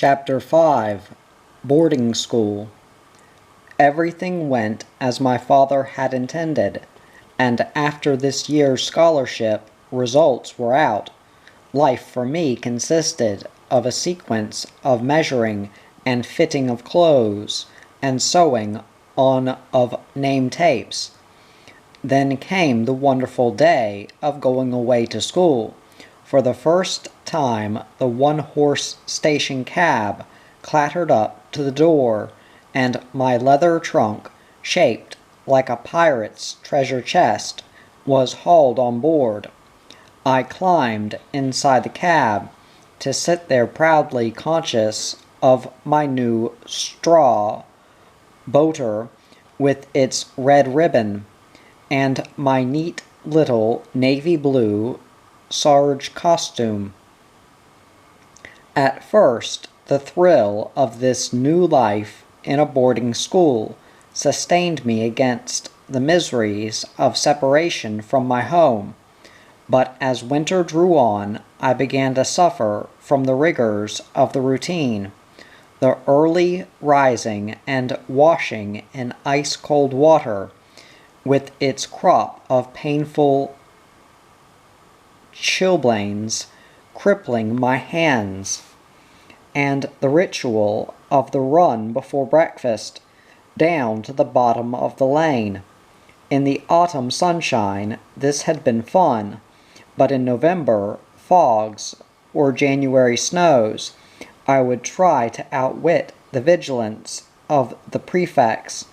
Chapter 5 Boarding School. Everything went as my father had intended, and after this year's scholarship, results were out. Life for me consisted of a sequence of measuring and fitting of clothes, and sewing on of name tapes. Then came the wonderful day of going away to school. For the first time, the one-horse station cab clattered up to the door, and my leather trunk, shaped like a pirate's treasure chest, was hauled on board. I climbed inside the cab to sit there proudly conscious of my new straw boater with its red ribbon, and my neat little navy blue serge costume. At first, the thrill of this new life in a boarding school sustained me against the miseries of separation from my home, but as winter drew on, I began to suffer from the rigors of the routine. The early rising and washing in ice-cold water, with its crop of painful chilblains crippling my hands, and the ritual of the run before breakfast down to the bottom of the lane. In the autumn sunshine this had been fun, but in November fogs or January snows I would try to outwit the vigilance of the prefects,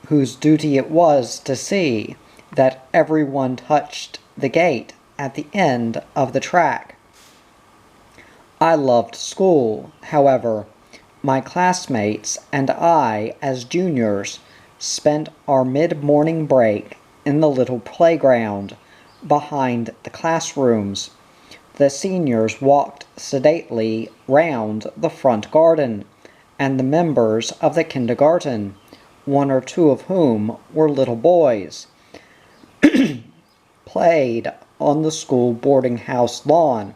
whose duty it was to see that everyone touched the gate at the end of the track. I loved school, however. My classmates and I, as juniors, spent our mid-morning break in the little playground behind the classrooms. The seniors walked sedately round the front garden, and the members of the kindergarten, one or two of whom were little boys, played on the school boarding-house lawn.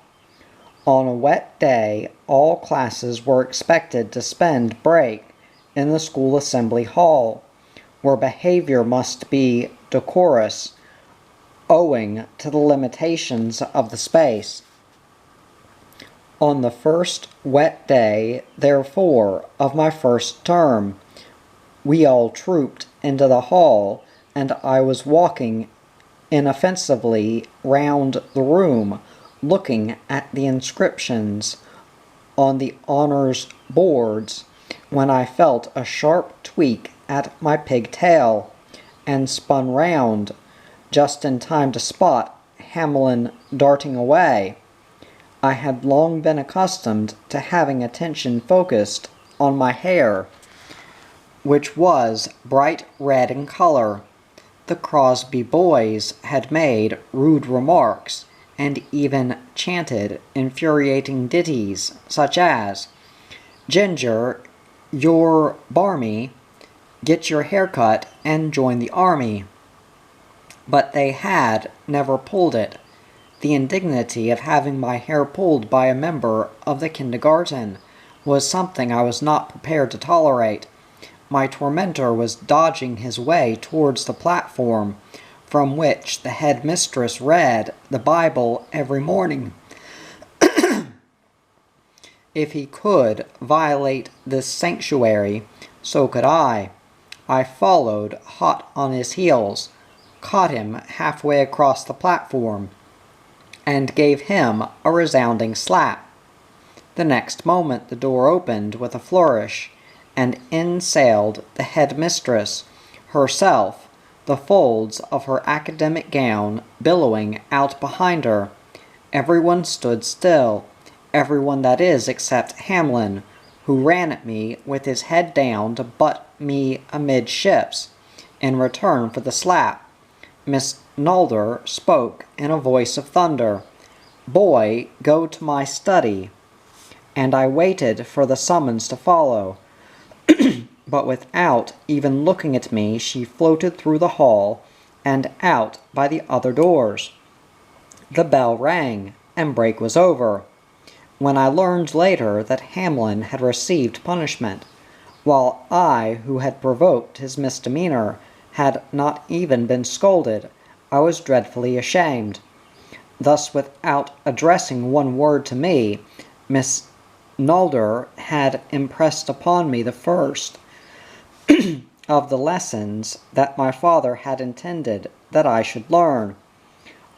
On a wet day, all classes were expected to spend break in the school assembly hall, where behavior must be decorous, owing to the limitations of the space. On the first wet day, therefore, of my first term, we all trooped into the hall, and I was walking inoffensively round the room, looking at the inscriptions on the honors boards, when I felt a sharp tweak at my pigtail, and spun round, just in time to spot Hamlin darting away. I had long been accustomed to having attention focused on my hair, which was bright red in color. The Crosby boys had made rude remarks, and even chanted infuriating ditties, such as, "Ginger, you're barmy, get your hair cut and join the army." But they had never pulled it. The indignity of having my hair pulled by a member of the kindergarten was something I was not prepared to tolerate. My tormentor was dodging his way towards the platform, from which the headmistress read the Bible every morning. If he could violate this sanctuary, so could I. I followed hot on his heels, caught him halfway across the platform, and gave him a resounding slap. The next moment the door opened with a flourish, and in sailed the headmistress herself, the folds of her academic gown billowing out behind her. Everyone stood still, everyone, that is, except Hamlin, who ran at me with his head down to butt me amidships in return for the slap. Miss Nalder spoke in a voice of thunder, "Boy, go to my study," and I waited for the summons to follow. But without even looking at me, she floated through the hall and out by the other doors. The bell rang, and break was over. when I learned later that Hamlin had received punishment, while I, who had provoked his misdemeanor, had not even been scolded, I was dreadfully ashamed. Thus, without addressing one word to me, Miss Nalder had impressed upon me the first of the lessons that my father had intended that I should learn.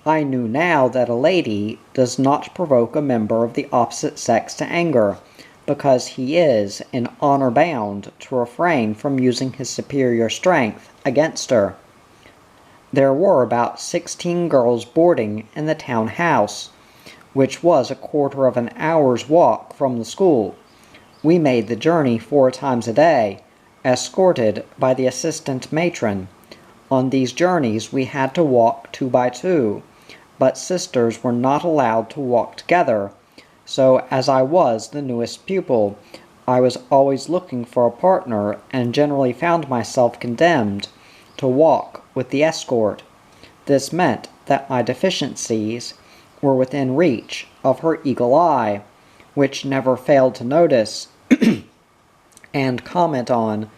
I knew now that a lady does not provoke a member of the opposite sex to anger, because he is in honor bound to refrain from using his superior strength against her. There were about 16 girls boarding in the town house, which was a quarter of an hour's walk from the school. We made the journey 4 times a day, escorted by the assistant matron. On these journeys we had to walk 2 by 2, but sisters were not allowed to walk together, so as I was the newest pupil, I was always looking for a partner and generally found myself condemned to walk with the escort. This meant that my deficiencies were within reach of her eagle eye, which never failed to notice and comment on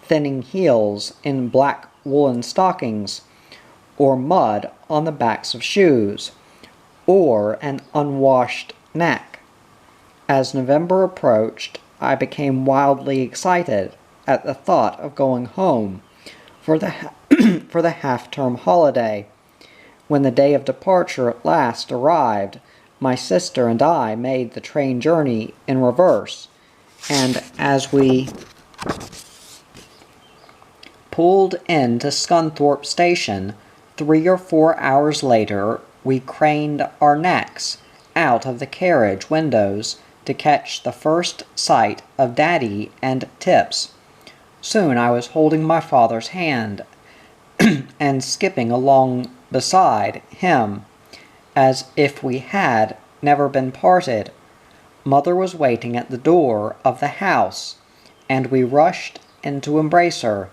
thinning heels in black woolen stockings, or mud on the backs of shoes, or an unwashed neck. As November approached, I became wildly excited at the thought of going home for the for the half-term holiday. When the day of departure at last arrived, my sister and I made the train journey in reverse, and as we pulled into Scunthorpe Station 3 or 4 hours later, we craned our necks out of the carriage windows to catch the first sight of Daddy and Tips. Soon I was holding my father's hand and skipping along beside him, as if we had never been parted. Mother was waiting at the door of the house, and we rushed in to embrace her.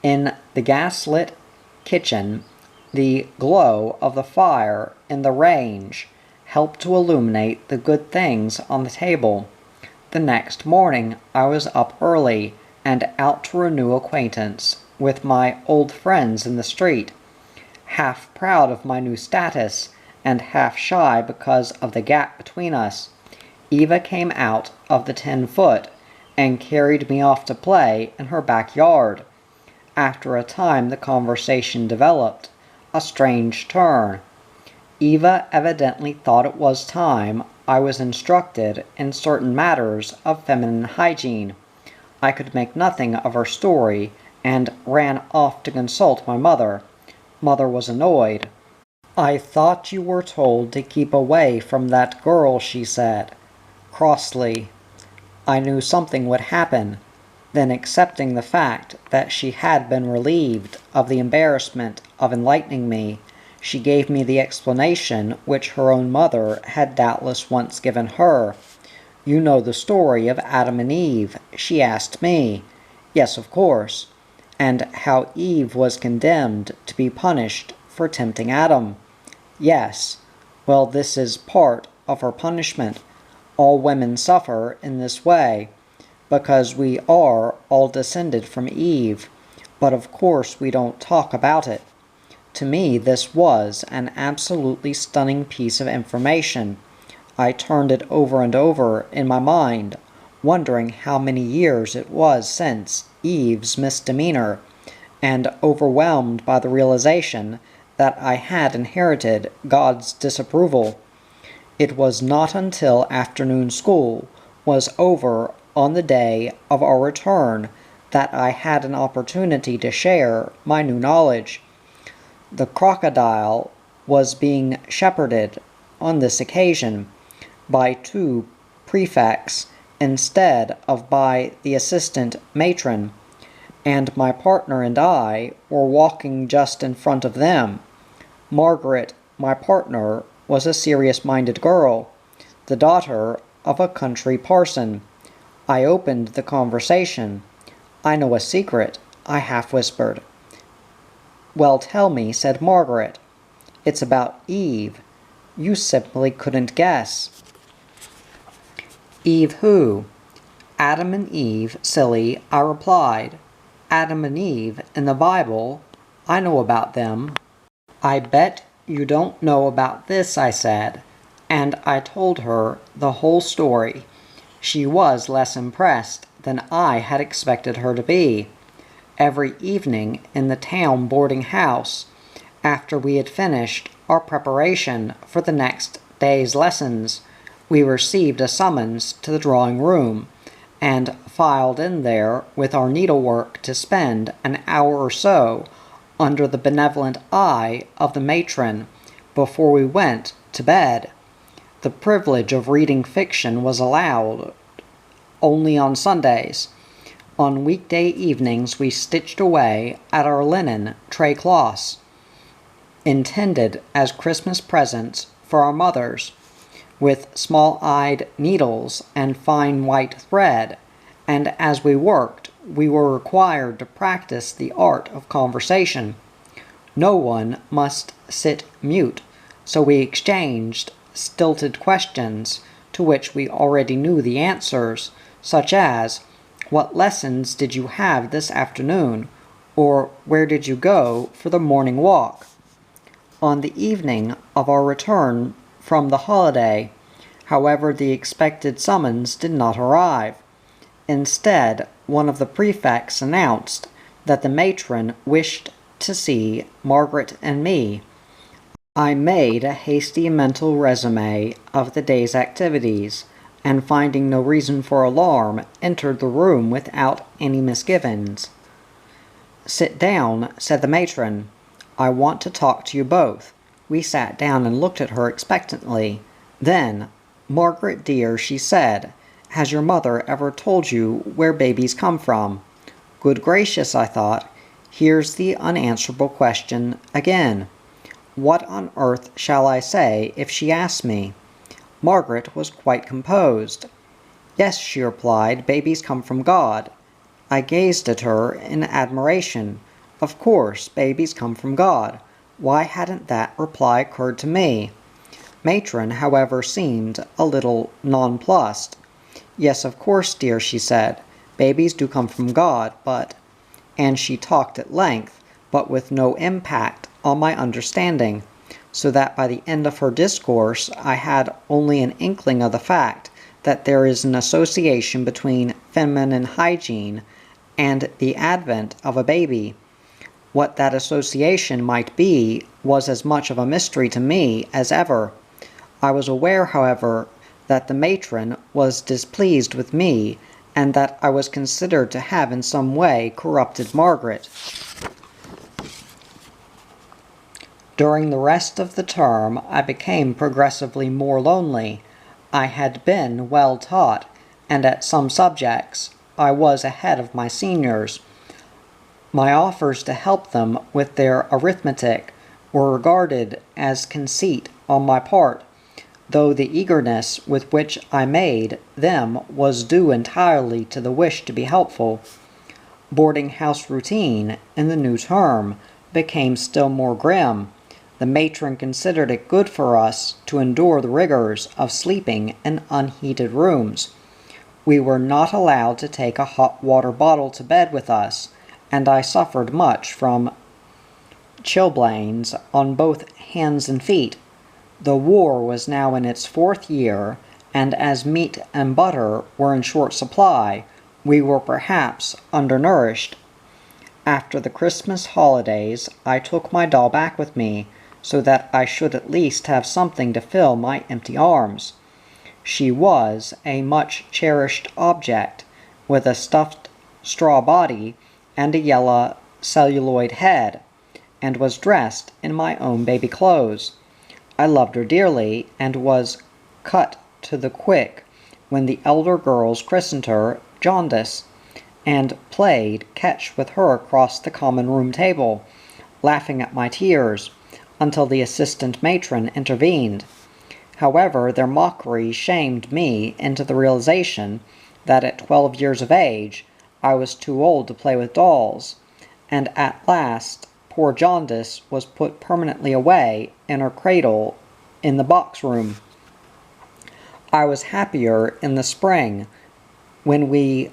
In the gas-lit kitchen, the glow of the fire in the range helped to illuminate the good things on the table. The next morning I was up early and out to renew acquaintance with my old friends in the street, half proud of my new status and half shy because of the gap between us. Eva came out of the 10-foot and carried me off to play in her backyard. After a time the conversation developed a strange turn. Eva evidently thought it was time I was instructed in certain matters of feminine hygiene. I could make nothing of her story, and ran off to consult my mother. Mother was annoyed. "I thought you were told to keep away from that girl," she said, crossly. I knew something would happen. Then, accepting the fact that she had been relieved of the embarrassment of enlightening me, she gave me the explanation which her own mother had doubtless once given her. "You know the story of Adam and Eve?" she asked me. Yes, of course. And how Eve was condemned to be punished for tempting Adam. Yes. Well, this is part of her punishment. All women suffer in this way, because we are all descended from Eve, but of course we don't talk about it. To me this was an absolutely stunning piece of information. I turned it over and over in my mind, wondering how many years it was since Eve's misdemeanor, and overwhelmed by the realization that I had inherited God's disapproval. It was not until afternoon school was over on the day of our return that I had an opportunity to share my new knowledge. The crocodile was being shepherded on this occasion by 2 prefects instead of by the assistant matron, and my partner and I were walking just in front of them. Margaret, my partner, was a serious-minded girl, the daughter of a country parson. I opened the conversation. "I know a secret," I half-whispered. "Well, tell me," said Margaret. "It's about Eve. You simply couldn't guess." Eve who? Adam and Eve, silly, I replied. Adam and Eve in the Bible. I know about them. I bet you don't know about this, I said, and I told her the whole story. She was less impressed than I had expected her to be. Every evening in the town boarding house, after we had finished our preparation for the next day's lessons, we received a summons to the drawing room, and filed in there with our needlework to spend an hour or so under the benevolent eye of the matron before we went to bed. The privilege of reading fiction was allowed only on Sundays. On weekday evenings we stitched away at our linen tray cloths, intended as Christmas presents for our mothers, with small-eyed needles and fine white thread, and as we worked, we were required to practice the art of conversation. No one must sit mute, so we exchanged stilted questions to which we already knew the answers, such as, "What lessons did you have this afternoon?" or "Where did you go for the morning walk?" On the evening of our return from the holiday, however, the expected summons did not arrive. Instead, one of the prefects announced that the matron wished to see Margaret and me. I made a hasty mental resume of the day's activities, and finding no reason for alarm, entered the room without any misgivings. "Sit down," said the matron. "I want to talk to you both." We sat down and looked at her expectantly. Then, "Margaret dear," she said, "has your mother ever told you where babies come from?" Good gracious, I thought, here's the unanswerable question again. What on earth shall I say if she asks me? Margaret was quite composed. "Yes," she replied, "babies come from God." I gazed at her in admiration. Of course, babies come from God. Why hadn't that reply occurred to me? Matron, however, seemed a little nonplussed. "Yes, of course, dear," she said. "Babies do come from God, but—" And she talked at length, but with no impact on my understanding, so that by the end of her discourse I had only an inkling of the fact that there is an association between feminine hygiene and the advent of a baby. What that association might be was as much of a mystery to me as ever. I was aware, however, that the matron was displeased with me, and that I was considered to have in some way corrupted Margaret. During the rest of the term I became progressively more lonely. I had been well taught, and at some subjects I was ahead of my seniors. My offers to help them with their arithmetic were regarded as conceit on my part, though the eagerness with which I made them was due entirely to the wish to be helpful. Boarding house routine in the new term became still more grim. The matron considered it good for us to endure the rigors of sleeping in unheated rooms. We were not allowed to take a hot water bottle to bed with us, and I suffered much from chilblains on both hands and feet. The war was now in its 4th year, and as meat and butter were in short supply, we were perhaps undernourished. After the Christmas holidays, I took my doll back with me, so that I should at least have something to fill my empty arms. She was a much cherished object, with a stuffed straw body and a yellow celluloid head, and was dressed in my own baby clothes. I loved her dearly, and was cut to the quick when the elder girls christened her Jaundice, and played catch with her across the common room table, laughing at my tears, until the assistant matron intervened. However, their mockery shamed me into the realization that at 12 years of age I was too old to play with dolls, and at last poor Jaundice was put permanently away in her cradle in the box room. I was happier in the spring when we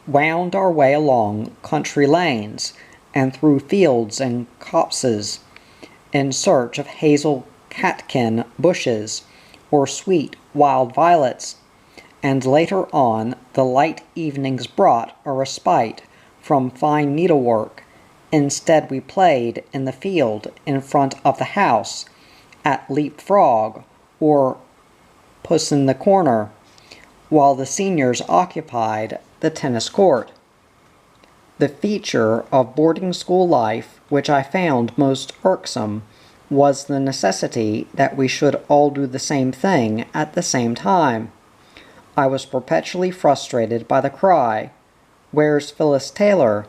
wound our way along country lanes and through fields and copses in search of hazel catkin bushes or sweet wild violets, and later on the light evenings brought a respite from fine needlework. Instead we played in the field in front of the house at leapfrog or puss in the corner, while the seniors occupied the tennis court. The feature of boarding school life which I found most irksome was the necessity that we should all do the same thing at the same time. I was perpetually frustrated by the cry, "Where's Phyllis Taylor?"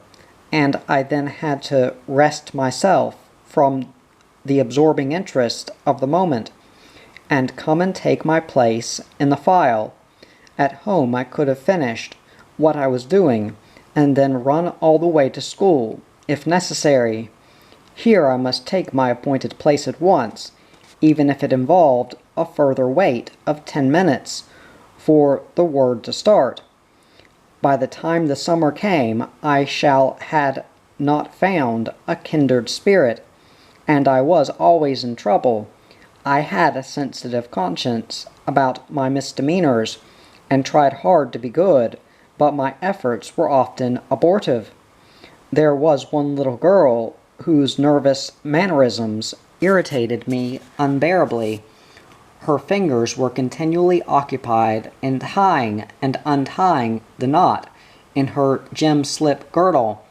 and I then had to wrest myself from the absorbing interest of the moment and come and take my place in the file. At home I could have finished what I was doing and then run all the way to school, if necessary. Here I must take my appointed place at once, even if it involved a further wait of 10 minutes for the word to start. By the time the summer came, I had not found a kindred spirit, and I was always in trouble. I had a sensitive conscience about my misdemeanors, and tried hard to be good, but my efforts were often abortive. There was one little girl whose nervous mannerisms irritated me unbearably. Her fingers were continually occupied in tying and untying the knot in her gem-slip girdle.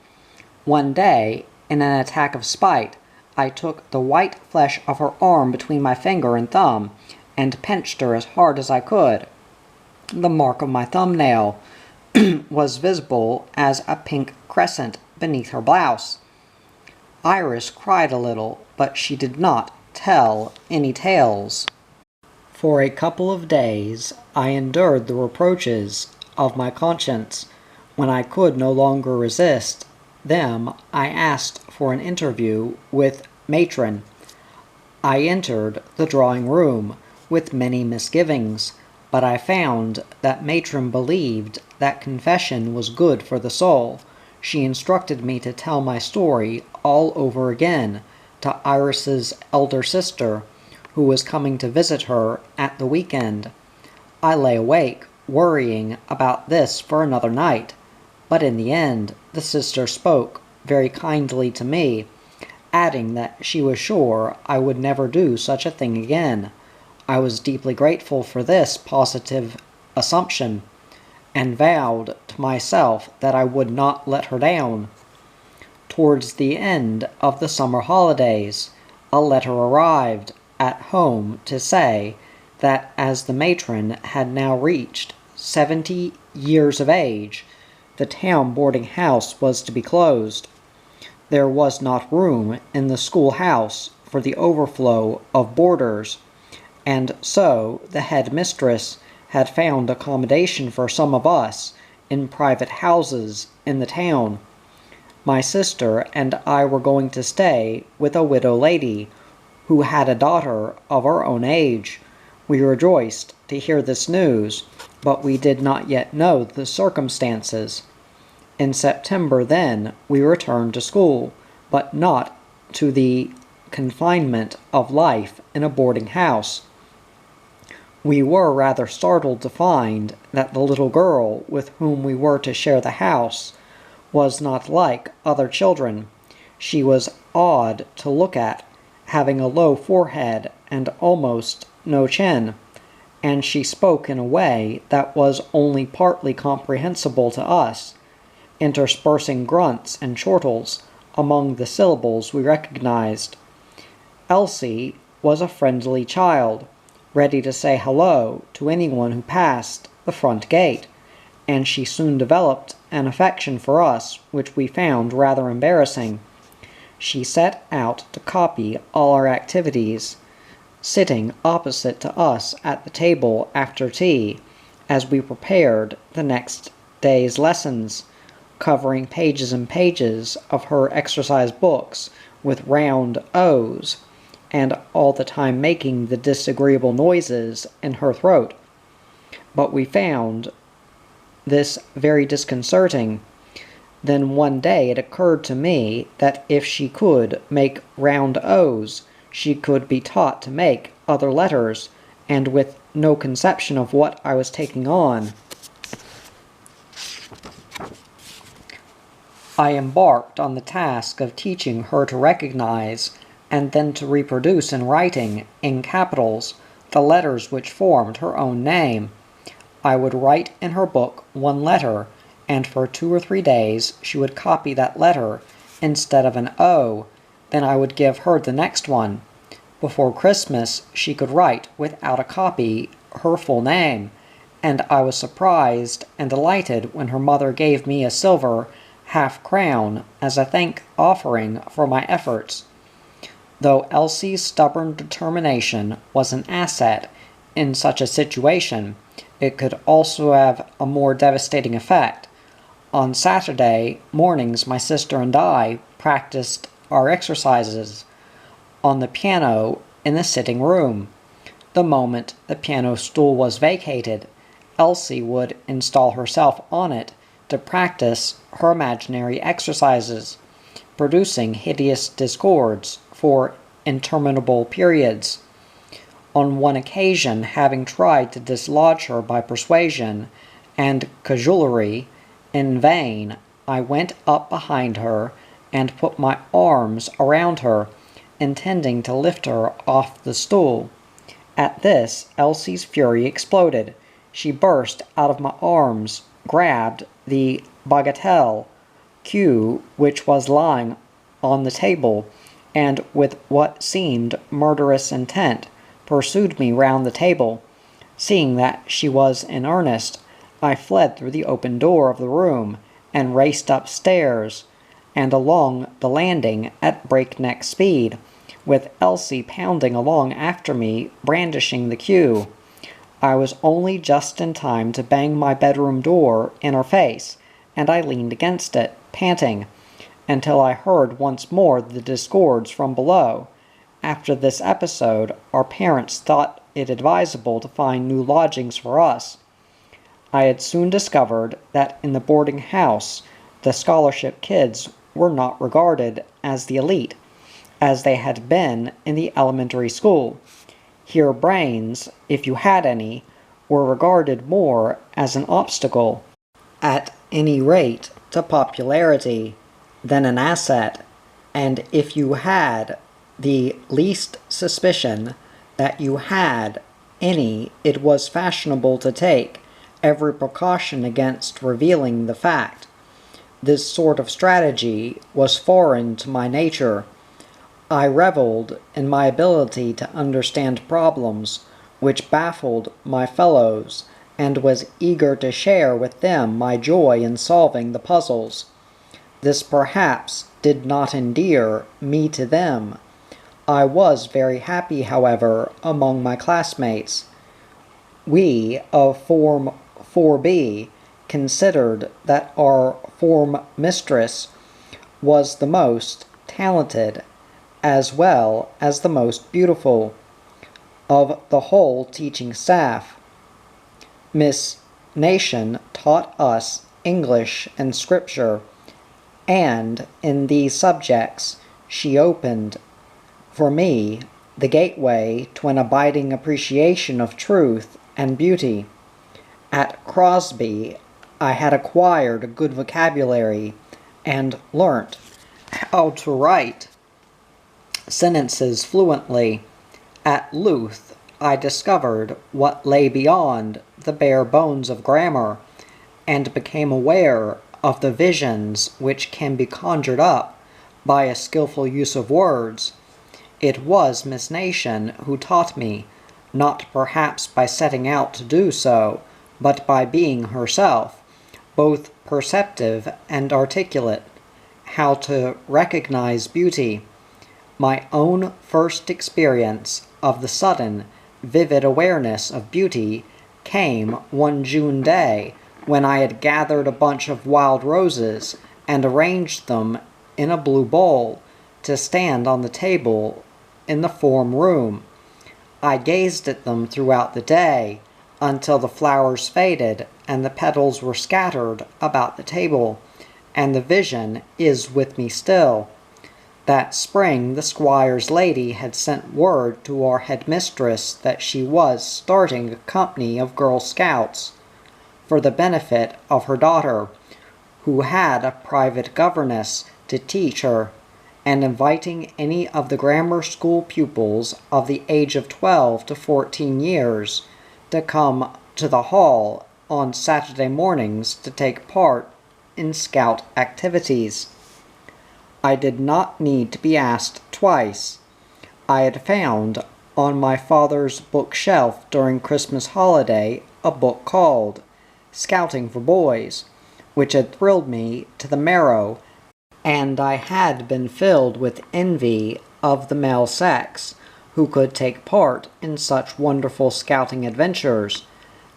One day, in an attack of spite, I took the white flesh of her arm between my finger and thumb and pinched her as hard as I could. The mark of my thumbnail was visible as a pink crescent beneath her blouse. Iris cried a little, but she did not tell any tales. For a couple of days I endured the reproaches of my conscience. When I could no longer resist them, I asked for an interview with matron. I entered the drawing-room with many misgivings, but I found that matron believed that confession was good for the soul. She instructed me to tell my story all over again to Iris's elder sister, who was coming to visit her at the weekend. I lay awake, worrying about this for another night, but in the end the sister spoke very kindly to me, adding that she was sure I would never do such a thing again. I was deeply grateful for this positive assumption, and vowed to myself that I would not let her down. Towards the end of the summer holidays, a letter arrived at home to say that as the matron had now reached 70 years of age, the town boarding house was to be closed. There was not room in the schoolhouse for the overflow of boarders, and so the headmistress had found accommodation for some of us in private houses in the town. My sister and I were going to stay with a widow lady who had a daughter of our own age. We rejoiced to hear this news, but we did not yet know the circumstances. In September then we returned to school, but not to the confinement of life in a boarding house. We were rather startled to find that the little girl with whom we were to share the house was not like other children. She was odd to look at, having a low forehead and almost no chin, and she spoke in a way that was only partly comprehensible to us, interspersing grunts and chortles among the syllables we recognized. Elsie was a friendly child, ready to say hello to anyone who passed the front gate, and she soon developed an affection for us which we found rather embarrassing. She set out to copy all our activities, sitting opposite to us at the table after tea as we prepared the next day's lessons, covering pages and pages of her exercise books with round O's, and all the time making the disagreeable noises in her throat. but we found this very disconcerting. Then one day it occurred to me that if she could make round O's, she could be taught to make other letters, and with no conception of what I was taking on, I embarked on the task of teaching her to recognize and then to reproduce in writing, in capitals, the letters which formed her own name. I would write in her book one letter, and for 2 or 3 days she would copy that letter instead of an O. Then I would give her the next one. Before Christmas she could write without a copy her full name, and I was surprised and delighted when her mother gave me a silver half-crown as a thank offering for my efforts. Though Elsie's stubborn determination was an asset in such a situation, it could also have a more devastating effect. On Saturday mornings my sister and I practiced our exercises on the piano in the sitting room. The moment the piano stool was vacated, Elsie would install herself on it to practice her imaginary exercises, producing hideous discords for interminable periods. On one occasion, having tried to dislodge her by persuasion and cajolery in vain, I went up behind her and put my arms around her, intending to lift her off the stool. At this, Elsie's fury exploded. She burst out of my arms, grabbed the bagatelle cue which was lying on the table, and with what seemed murderous intent pursued me round the table. Seeing that she was in earnest, I fled through the open door of the room, and raced upstairs and along the landing at breakneck speed, with Elsie pounding along after me, brandishing the cue. I was only just in time to bang my bedroom door in her face, and I leaned against it, panting, until I heard once more the discords from below. After this episode, our parents thought it advisable to find new lodgings for us. I had soon discovered that in the boarding house, the scholarship kids were not regarded as the elite, as they had been in the elementary school. Here brains, if you had any, were regarded more as an obstacle, at any rate, to popularity, than an asset, and if you had the least suspicion that you had any, it was fashionable to take every precaution against revealing the fact. This sort of strategy was foreign to my nature. I reveled in my ability to understand problems which baffled my fellows, and was eager to share with them my joy in solving the puzzles. This perhaps did not endear me to them. I was very happy, however, among my classmates. We of Form 4B considered that our form mistress was the most talented, as well as the most beautiful, of the whole teaching staff. Miss Nation taught us English and Scripture, and in these subjects she opened for me the gateway to an abiding appreciation of truth and beauty. At Crosby I had acquired a good vocabulary and learnt how to write sentences fluently. At Louth I discovered what lay beyond the bare bones of grammar, and became aware of the visions which can be conjured up by a skilful use of words. It was Miss Nation who taught me, not perhaps by setting out to do so, but by being herself, both perceptive and articulate, how to recognize beauty. My own first experience of the sudden, vivid awareness of beauty came one June day when I had gathered a bunch of wild roses and arranged them in a blue bowl to stand on the table in the form room. I gazed at them throughout the day until the flowers faded and the petals were scattered about the table, and the vision is with me still. That spring the squire's lady had sent word to our headmistress that she was starting a company of Girl Scouts for the benefit of her daughter, who had a private governess to teach her, and inviting any of the grammar school pupils of the age of 12 to 14 years to come to the hall on Saturday mornings to take part in Scout activities. I did not need to be asked twice. I had found on my father's bookshelf during Christmas holiday a book called Scouting for Boys, which had thrilled me to the marrow, and I had been filled with envy of the male sex, who could take part in such wonderful scouting adventures.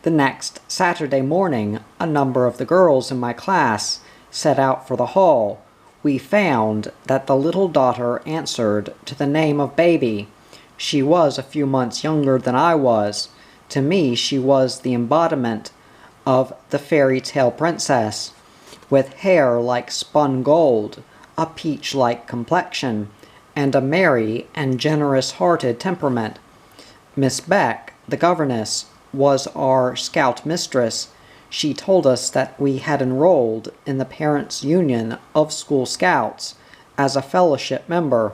The next Saturday morning, a number of the girls in my class set out for the hall. We found that the little daughter answered to the name of Baby. She was a few months younger than I was. To me, she was the embodiment of the fairy tale princess, with hair like spun gold, a peach-like complexion, and a merry and generous-hearted temperament. Miss Beck, the governess, was our scout mistress. She told us that we had enrolled in the Parents' Union of School Scouts as a fellowship member,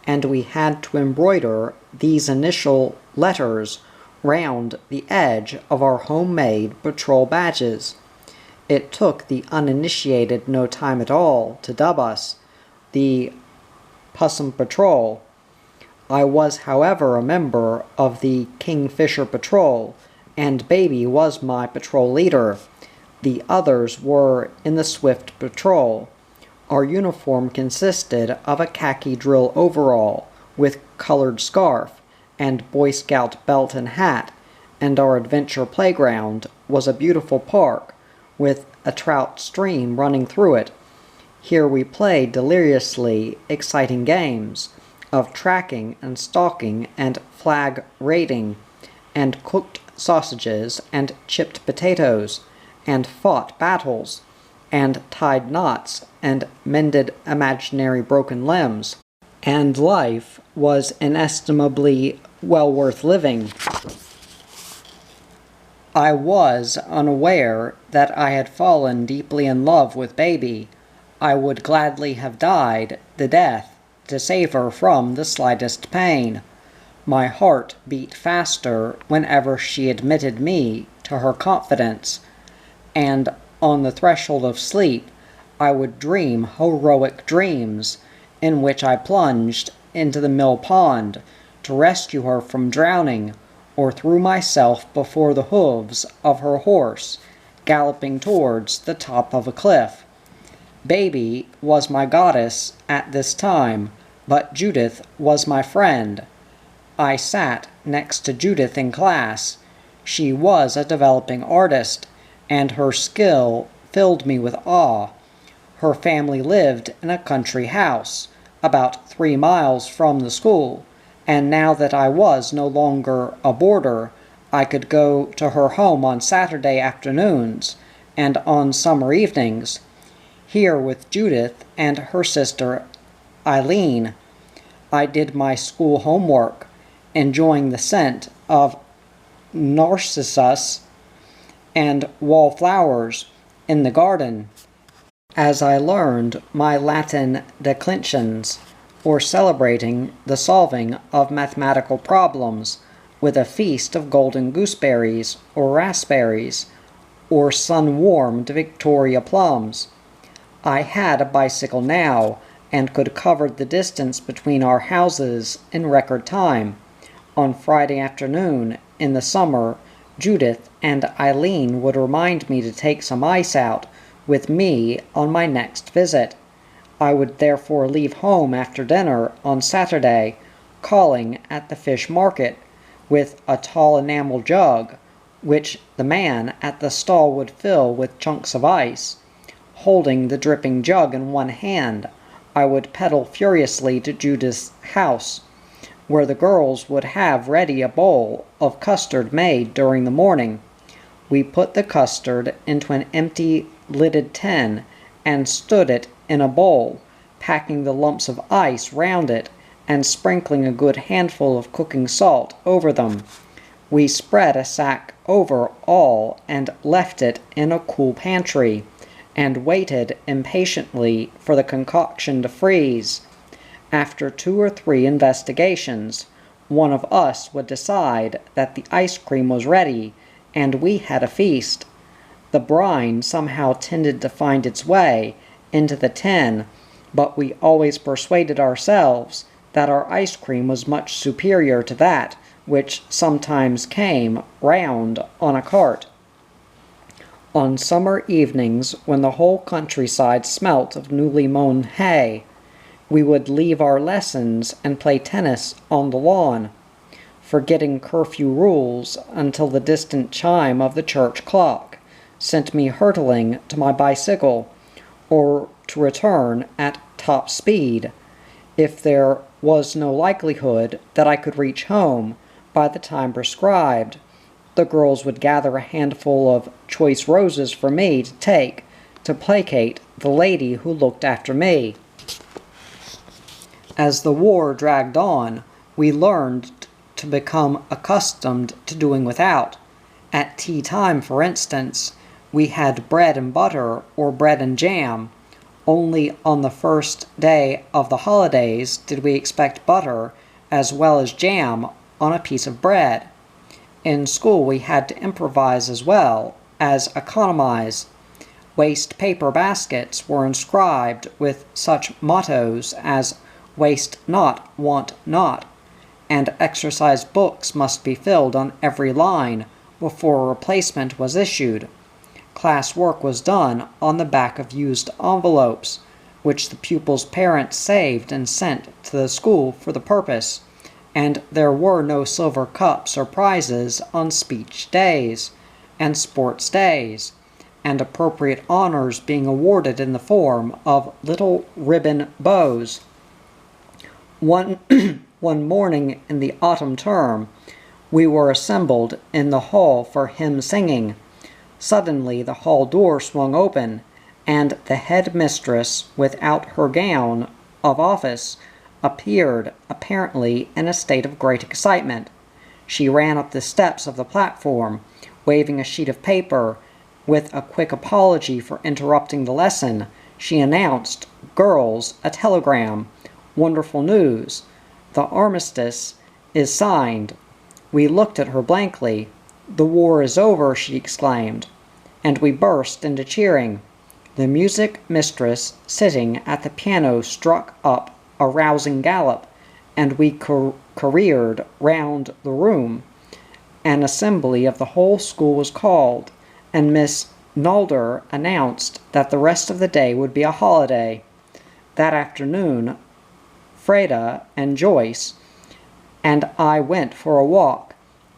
and we had to embroider these initial letters round the edge of our homemade patrol badges. It took the uninitiated no time at all to dub us the Possum Patrol. I was, however, a member of the Kingfisher Patrol, and Baby was my patrol leader. The others were in the Swift Patrol. Our uniform consisted of a khaki drill overall with colored scarf and Boy Scout belt and hat, and our adventure playground was a beautiful park with a trout stream running through it. Here we played deliriously exciting games of tracking and stalking and flag raiding, and cooked sausages and chipped potatoes, and fought battles, and tied knots, and mended imaginary broken limbs, and life was inestimably well worth living. I was unaware that I had fallen deeply in love with Baby. I would gladly have died the death to save her from the slightest pain. My heart beat faster whenever she admitted me to her confidence, and on the threshold of sleep I would dream heroic dreams in which I plunged into the mill pond to rescue her from drowning, or threw myself before the hooves of her horse, galloping towards the top of a cliff. Baby was my goddess at this time, but Judith was my friend. I sat next to Judith in class. She was a developing artist, and her skill filled me with awe. Her family lived in a country house, about 3 miles from the school, and now that I was no longer a boarder, I could go to her home on Saturday afternoons and on summer evenings. Here with Judith and her sister Eileen, I did my school homework, enjoying the scent of narcissus and wallflowers in the garden, as I learned my Latin declensions, or celebrating the solving of mathematical problems with a feast of golden gooseberries or raspberries, or sun-warmed Victoria plums. I had a bicycle now, and could cover the distance between our houses in record time. On Friday afternoon, in the summer, Judith and Eileen would remind me to take some ice out with me on my next visit. I would therefore leave home after dinner on Saturday, calling at the fish market, with a tall enamel jug, which the man at the stall would fill with chunks of ice. Holding the dripping jug in one hand, I would pedal furiously to Judith's house, where the girls would have ready a bowl of custard made during the morning. We put the custard into an empty lidded tin and stood it in a bowl, packing the lumps of ice round it and sprinkling a good handful of cooking salt over them. We spread a sack over all and left it in a cool pantry, and waited impatiently for the concoction to freeze. After 2 or 3 investigations, one of us would decide that the ice cream was ready, and we had a feast. The brine somehow tended to find its way into the tin, but we always persuaded ourselves that our ice cream was much superior to that which sometimes came round on a cart. On summer evenings, when the whole countryside smelt of newly mown hay, we would leave our lessons and play tennis on the lawn, forgetting curfew rules until the distant chime of the church clock sent me hurtling to my bicycle, or to return at top speed, if there was no likelihood that I could reach home by the time prescribed. The girls would gather a handful of choice roses for me to take to placate the lady who looked after me. As the war dragged on, we learned to become accustomed to doing without. At tea time, for instance, we had bread and butter or bread and jam. Only on the first day of the holidays did we expect butter as well as jam on a piece of bread. In school we had to improvise as well as economize. Waste paper baskets were inscribed with such mottos as "Waste not, want not," and exercise books must be filled on every line before a replacement was issued. Class work was done on the back of used envelopes, which the pupils' parents saved and sent to the school for the purpose, and there were no silver cups or prizes on speech days and sports days, and appropriate honors being awarded in the form of little ribbon bows. One morning in the autumn term, we were assembled in the hall for hymn singing. Suddenly the hall door swung open, and the head mistress, without her gown of office, appeared, apparently in a state of great excitement. She ran up the steps of the platform, waving a sheet of paper. With a quick apology for interrupting the lesson, she announced, "Girls, a telegram. Wonderful news. The armistice is signed." We looked at her blankly. "The war is over," she exclaimed, and we burst into cheering. The music mistress, sitting at the piano, struck up a rousing gallop, and we careered round the room. An assembly of the whole school was called, and Miss Nalder announced that the rest of the day would be a holiday. That afternoon, Freda and Joyce and I went for a walk.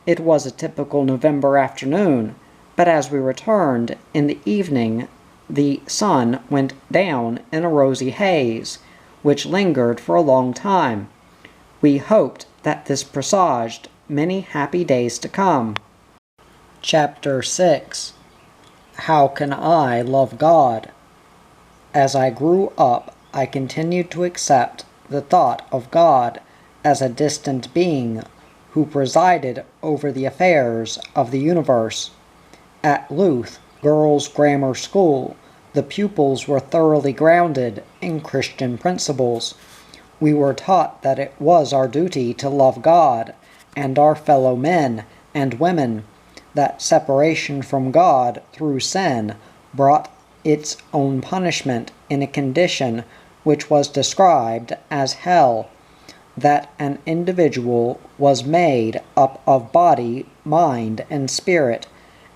It was a typical November afternoon, but as we returned in the evening, the sun went down in a rosy haze, which lingered for a long time. We hoped that this presaged many happy days to come. Chapter 6. How Can I Love God? As I grew up, I continued to accept the thought of God as a distant being who presided over the affairs of the universe. At Luth Girls' Grammar School, the pupils were thoroughly grounded in Christian principles. We were taught that it was our duty to love God and our fellow men and women, that separation from God through sin brought its own punishment in a condition which was described as hell, that an individual was made up of body, mind, and spirit,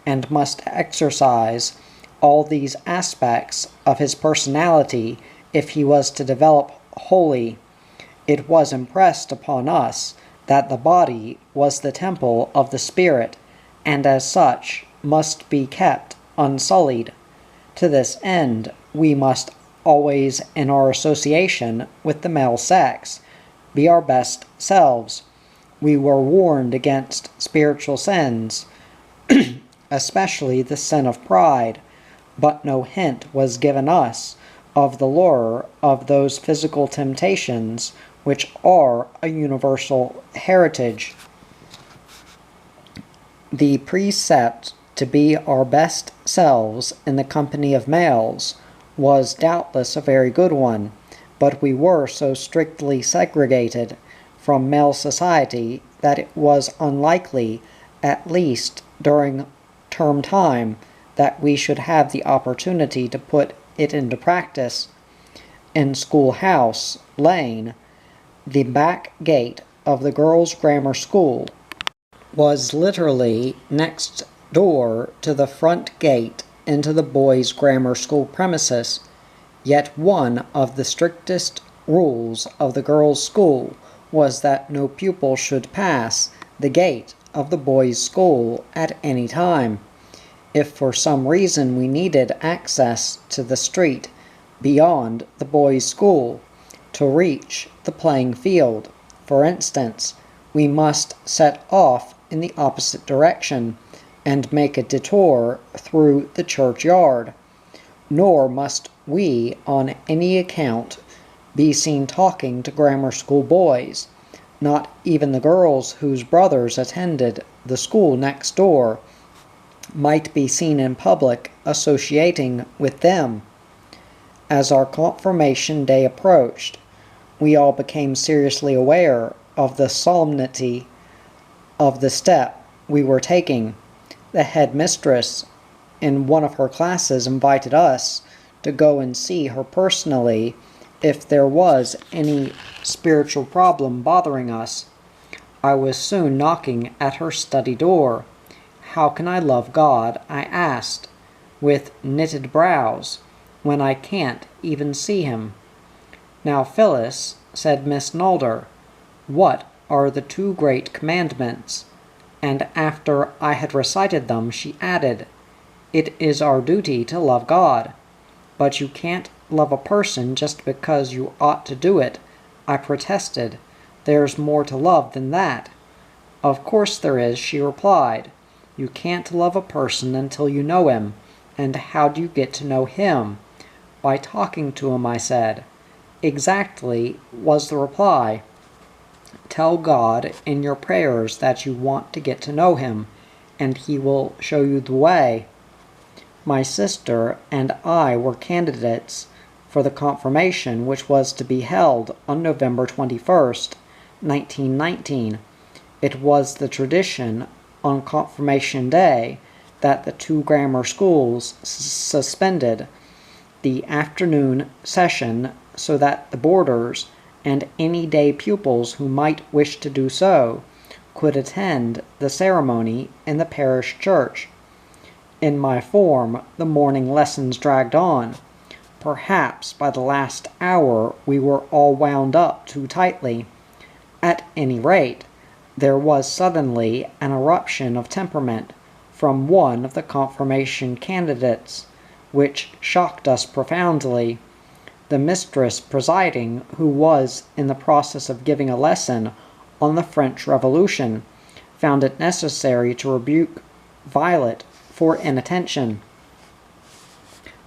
and must exercise all these aspects of his personality if he was to develop wholly. It was impressed upon us that the body was the temple of the spirit, and as such must be kept unsullied. To this end, we must always, in our association with the male sex, be our best selves. We were warned against spiritual sins, especially the sin of pride, but no hint was given us of the lure of those physical temptations which are a universal heritage. The precept to be our best selves in the company of males was doubtless a very good one, but we were so strictly segregated from male society that it was unlikely, at least during term time, that we should have the opportunity to put it into practice. In Schoolhouse Lane, the back gate of the girls' grammar school was literally next door to the front gate into the boys' grammar school premises, yet one of the strictest rules of the girls' school was that no pupil should pass the gate of the boys' school at any time. If for some reason we needed access to the street beyond the boys' school to reach the playing field, for instance, we must set off in the opposite direction and make a detour through the churchyard. Nor must we on any account be seen talking to grammar school boys. Not even the girls whose brothers attended the school next door might be seen in public associating with them. As our confirmation day approached, we all became seriously aware of the solemnity of the step we were taking. The headmistress in one of her classes invited us to go and see her personally if there was any spiritual problem bothering us. I was soon knocking at her study door. "How can I love God," I asked, with knitted brows, "when I can't even see him?" "Now, Phyllis," said Miss Nalder, "what are the 2 great commandments?" And after I had recited them, she added, "It is our duty to love God." "But you can't love a person just because you ought to do it," I protested. "There's more to love than that." "Of course there is," she replied. "You can't love a person until you know him. And how do you get to know him?" "By talking to him," I said. "Exactly," was the reply. "Tell God in your prayers that you want to get to know him, and he will show you the way." My sister and I were candidates for the confirmation which was to be held on November 21st, 1919. It was the tradition on confirmation day that the 2 grammar schools suspended the afternoon session so that the boarders and any day pupils who might wish to do so could attend the ceremony in the parish church. In my form, the morning lessons dragged on. Perhaps by the last hour we were all wound up too tightly. At any rate, there was suddenly an eruption of temperament from one of the confirmation candidates, which shocked us profoundly. The mistress presiding, who was in the process of giving a lesson on the French Revolution, found it necessary to rebuke Violet for inattention.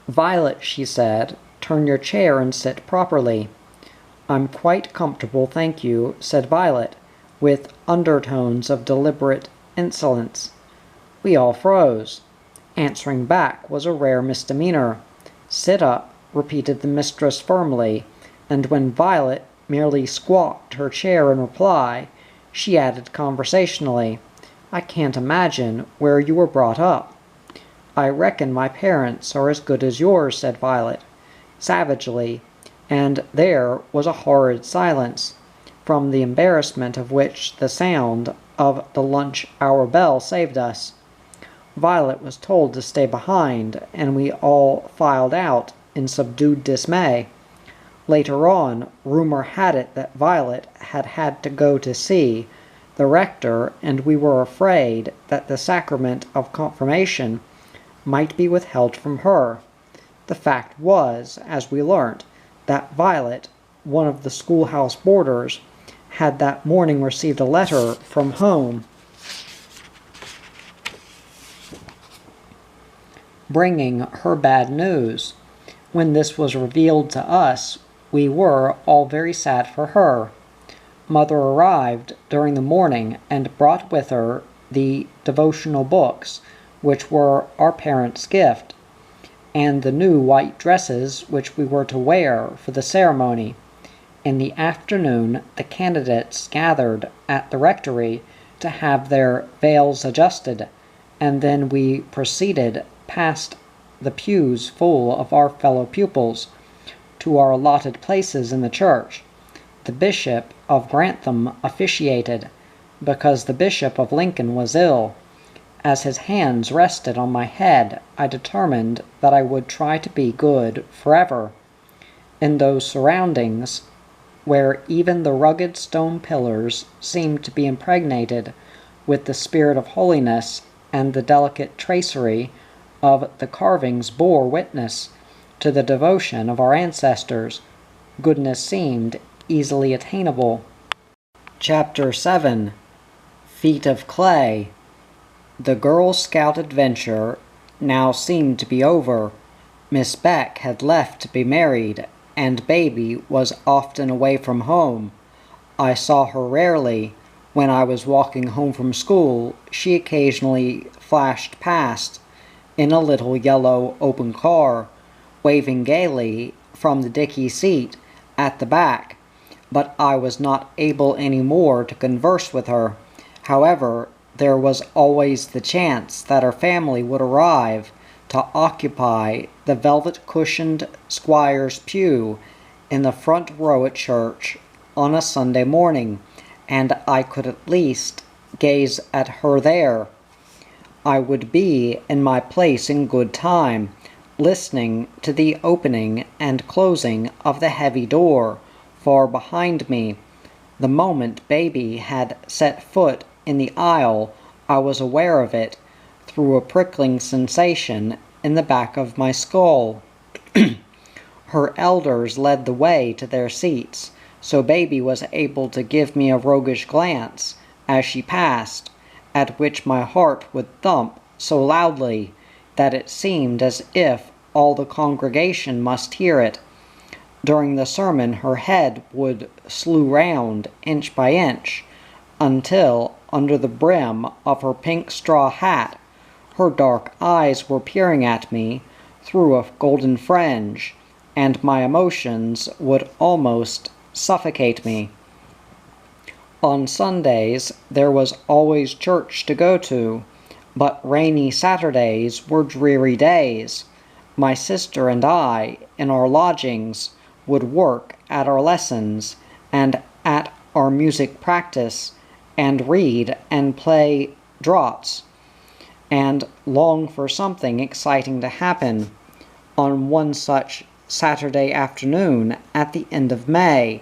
"Violet," she said, "turn your chair and sit properly." "I'm quite comfortable, thank you," said Violet, with undertones of deliberate insolence. We all froze. Answering back was a rare misdemeanor. "Sit up," repeated the mistress firmly, and when Violet merely squawked her chair in reply, she added conversationally, "I can't imagine where you were brought up." "I reckon my parents are as good as yours," said Violet, savagely, and there was a horrid silence, from the embarrassment of which the sound of the lunch-hour bell saved us. Violet was told to stay behind, and we all filed out in subdued dismay. Later on, rumor had it that Violet had had to go to see the rector, and we were afraid that the sacrament of confirmation might be withheld from her. The fact was, as we learnt, that Violet, one of the schoolhouse boarders, had that morning received a letter from home bringing her bad news. When this was revealed to us, we were all very sad for her. Mother arrived during the morning and brought with her the devotional books, which were our parents' gift, and the new white dresses which we were to wear for the ceremony. In the afternoon, the candidates gathered at the rectory to have their veils adjusted, and then we proceeded past the pews full of our fellow pupils to our allotted places in the church. The Bishop of Grantham officiated, because the Bishop of Lincoln was ill. As his hands rested on my head, I determined that I would try to be good forever. In those surroundings, where even the rugged stone pillars seemed to be impregnated with the spirit of holiness, and the delicate tracery of the carvings bore witness to the devotion of our ancestors, goodness seemed easily attainable. Chapter 7. Feet of Clay. The Girl Scout adventure now seemed to be over. Miss Beck had left to be married, and Baby was often away from home. I saw her rarely. When I was walking home from school, she occasionally flashed past in a little yellow open car, waving gaily from the dicky seat at the back, but I was not able any more to converse with her. However, there was always the chance that her family would arrive to occupy the velvet-cushioned squire's pew in the front row at church on a Sunday morning, and I could at least gaze at her there. I would be in my place in good time, listening to the opening and closing of the heavy door far behind me. The moment Baby had set foot in the aisle, I was aware of it, through a prickling sensation in the back of my skull. Her elders led the way to their seats, so Baby was able to give me a roguish glance as she passed, at which my heart would thump so loudly that it seemed as if all the congregation must hear it. During the sermon her head would slew round inch by inch, until, under the brim of her pink straw hat, her dark eyes were peering at me through a golden fringe, and my emotions would almost suffocate me. On Sundays there was always church to go to, but rainy Saturdays were dreary days. My sister and I, in our lodgings, would work at our lessons, and at our music practice, and read and play draughts, and long for something exciting to happen. On one such Saturday afternoon at the end of May,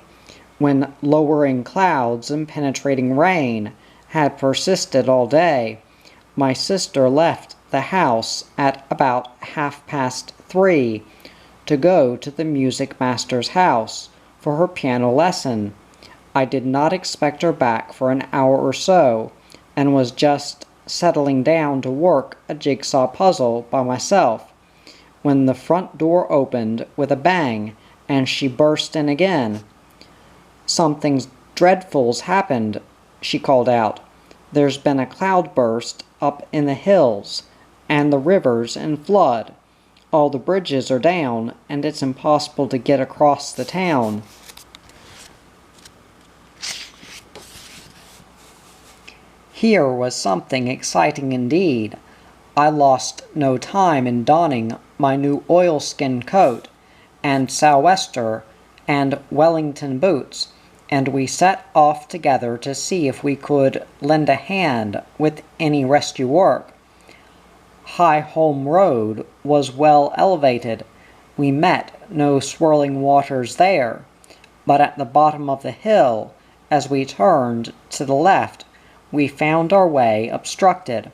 when lowering clouds and penetrating rain had persisted all day, my sister left the house at about 3:30 to go to the music master's house for her piano lesson. I did not expect her back for an hour or so, and was just settling down to work a jigsaw puzzle by myself, when the front door opened with a bang, and she burst in again. "Something dreadful's happened," she called out. "There's been a cloudburst up in the hills, and the river's in flood. All the bridges are down, and it's impossible to get across the town." Here was something exciting indeed. I lost no time in donning my new oilskin coat, and sou'wester, and Wellington boots, and we set off together to see if we could lend a hand with any rescue work. High Holme Road was well elevated. We met no swirling waters there, but at the bottom of the hill, as we turned to the left, we found our way obstructed.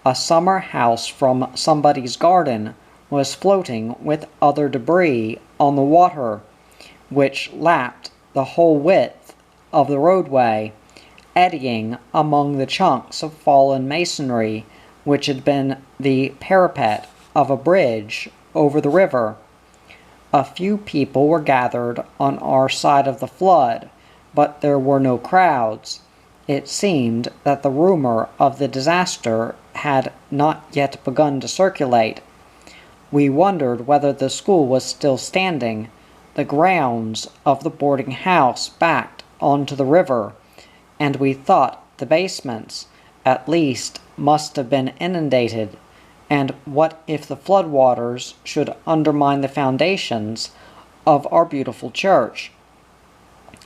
A summer house from somebody's garden was floating with other debris on the water, which lapped the whole width of the roadway, eddying among the chunks of fallen masonry which had been the parapet of a bridge over the river. A few people were gathered on our side of the flood, but there were no crowds. It seemed that the rumor of the disaster had not yet begun to circulate. We wondered whether the school was still standing. The grounds of the boarding house backed onto the river, and we thought the basements, at least, must have been inundated. And what if the floodwaters should undermine the foundations of our beautiful church?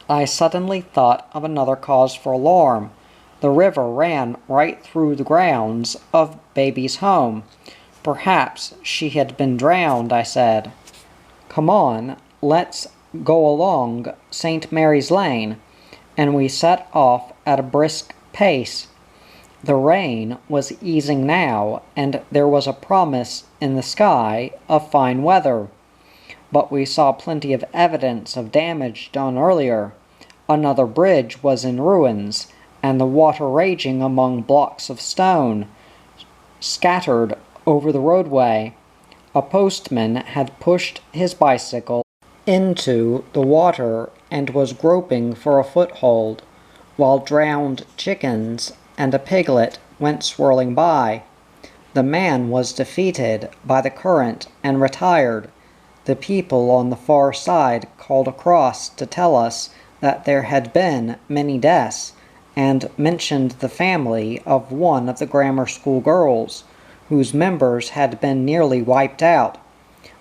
I suddenly thought of another cause for alarm. The river ran right through the grounds of baby's home. Perhaps she had been drowned, I said. Come on, let's go along St. Mary's Lane. And we set off at a brisk pace. The rain was easing now, and there was a promise in the sky of fine weather. But we saw plenty of evidence of damage done earlier. Another bridge was in ruins, and the water raging among blocks of stone scattered over the roadway. A postman had pushed his bicycle into the water and was groping for a foothold, while drowned chickens and a piglet went swirling by. The man was defeated by the current and retired. The people on the far side called across to tell us that there had been many deaths, and mentioned the family of one of the grammar school girls, whose members had been nearly wiped out.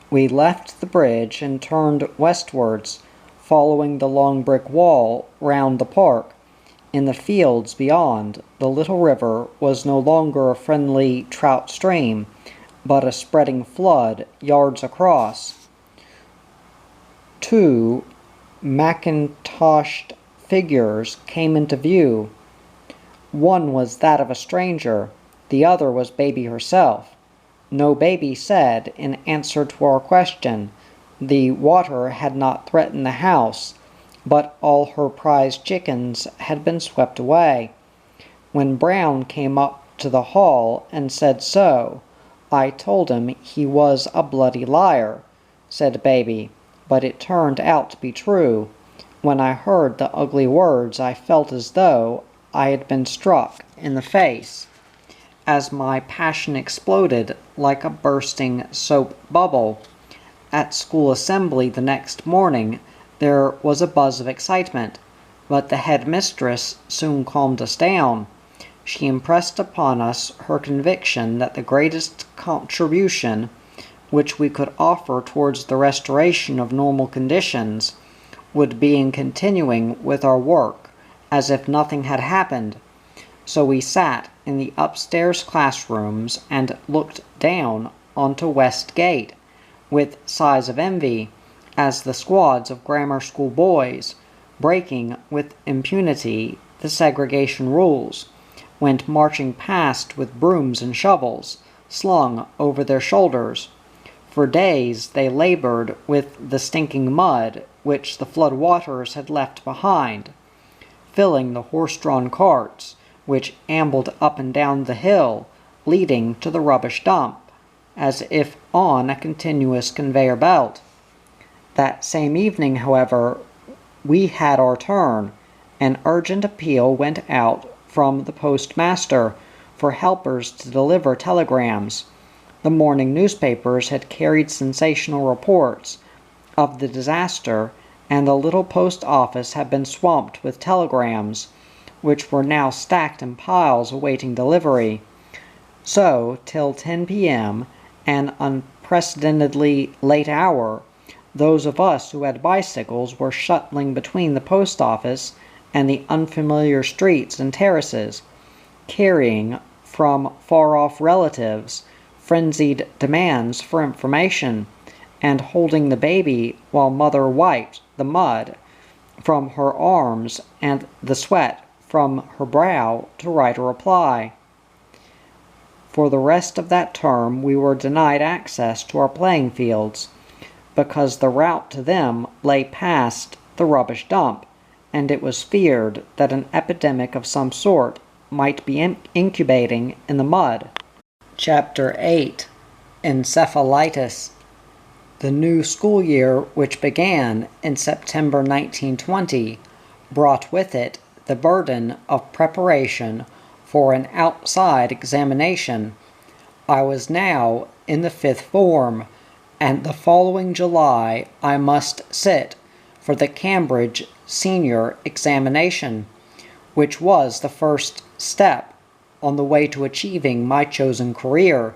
We left the bridge and turned westwards, following the long brick wall round the park. In the fields beyond, the little river was no longer a friendly trout stream, but a spreading flood yards across. Two mackintoshed figures came into view. One was that of a stranger, the other was baby herself. No, baby said, in answer to our question. The water had not threatened the house, but all her prized chickens had been swept away. When Brown came up to the hall and said so, I told him he was a bloody liar, said baby, but it turned out to be true. When I heard the ugly words, I felt as though I had been struck in the face. As my passion exploded like a bursting soap bubble. At school assembly the next morning, there was a buzz of excitement, but the headmistress soon calmed us down. She impressed upon us her conviction that the greatest contribution which we could offer towards the restoration of normal conditions would be in continuing with our work as if nothing had happened. So we sat in the upstairs classrooms and looked down onto West Gate with sighs of envy, as the squads of grammar school boys, breaking with impunity the segregation rules, went marching past with brooms and shovels slung over their shoulders. For days they labored with the stinking mud which the flood waters had left behind, filling the horse-drawn carts which ambled up and down the hill leading to the rubbish dump, as if on a continuous conveyor belt. That same evening, however, we had our turn. An urgent appeal went out from the postmaster for helpers to deliver telegrams. The morning newspapers had carried sensational reports of the disaster, and the little post office had been swamped with telegrams, which were now stacked in piles awaiting delivery. So, till 10 p.m., an unprecedentedly late hour, those of us who had bicycles were shuttling between the post office and the unfamiliar streets and terraces, carrying from far-off relatives frenzied demands for information, and holding the baby while mother wiped the mud from her arms and the sweat from her brow to write a reply. For the rest of that term we were denied access to our playing fields, because the route to them lay past the rubbish dump, and it was feared that an epidemic of some sort might be incubating in the mud. Chapter 8. encephalitis. The new school year, which began in September 1920, brought with it the burden of preparation for an outside examination. I was now in the 5th form, and the following July I must sit for the Cambridge Senior Examination, which was the first step on the way to achieving my chosen career.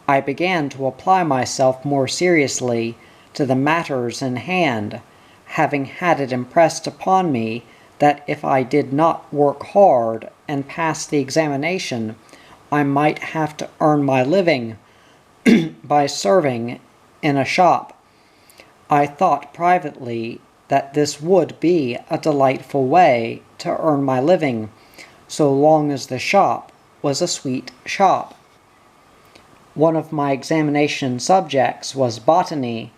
I began to apply myself more seriously to the matters in hand, having had it impressed upon me that if I did not work hard and pass the examination, I might have to earn my living by serving in a shop. I thought privately that this would be a delightful way to earn my living, so long as the shop was a sweet shop. One of my examination subjects was botany.